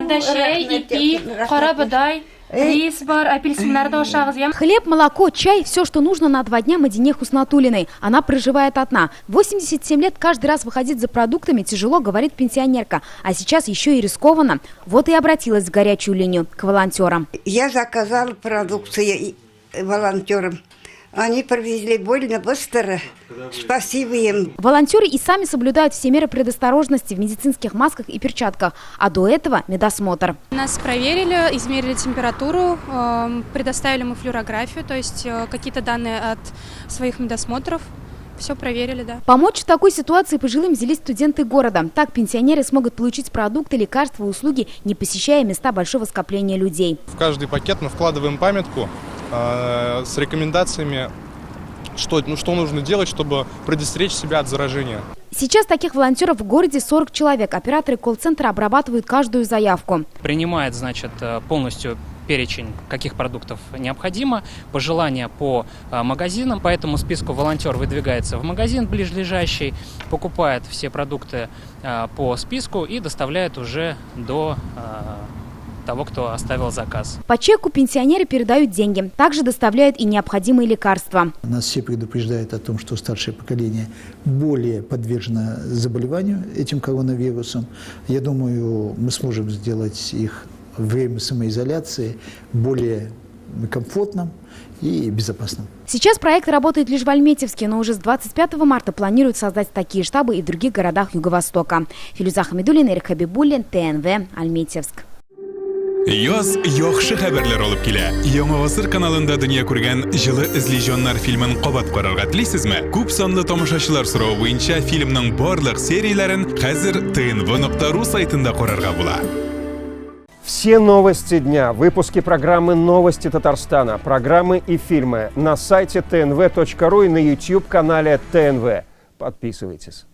Кардашей, ипи, карабадай. Рис бар, апельсинларды ошағыз, ем. Хлеб, молоко, чай – все, что нужно на 2 дня Мадине Хуснатуллиной. Она проживает одна. 87 лет каждый раз выходить за продуктами тяжело, говорит пенсионерка. А сейчас еще и рискованно. Вот и обратилась в горячую линию к волонтерам. Я заказала продукцию волонтерам. Они привезли больно быстро. Спасибо им. Волонтеры и сами соблюдают все меры предосторожности в медицинских масках и перчатках. А до этого медосмотр. Нас проверили, измерили температуру, предоставили мы флюорографию, то есть какие-то данные от своих медосмотров. Все проверили, да. Помочь в такой ситуации пожилым взялись студенты города. Так пенсионеры смогут получить продукты, лекарства, услуги, не посещая места большого скопления людей. В каждый пакет мы вкладываем памятку с рекомендациями, что нужно делать, чтобы предостеречь себя от заражения. Сейчас таких волонтеров в городе 40 человек. Операторы колл-центра обрабатывают каждую заявку. Принимает, полностью перечень, каких продуктов необходимо, пожелания по магазинам. По этому списку волонтер выдвигается в магазин ближайший, покупает все продукты по списку и доставляет уже до того, кто оставил заказ. По чеку пенсионеры передают деньги. Также доставляют и необходимые лекарства. Нас все предупреждают о том, что старшее поколение более подвержено заболеванию этим коронавирусом. Я думаю, мы сможем сделать их время самоизоляции более комфортным и безопасным. Сейчас проект работает лишь в Альметьевске, но уже с 25 марта планируют создать такие штабы и в других городах Юго-Востока. Филюза Хамидуллина, Эрик Хабибуллин, ТНВ, Альметьевск. Яз яхшы хәбәрләр алып килә. Яңа гасыр каналында дөнья күргән җылы эзле фильмын кабат карарга телисезме? Күп санлы тамашачылар соравы буенча фильмның барлык серияләрен хәзер tnv.ru сайтында карарга була. Все новости дня, выпуски программы «Новости Татарстана», программы и фильмы на сайте tnv.ru и на YouTube-канале ТНВ. Подписывайтесь.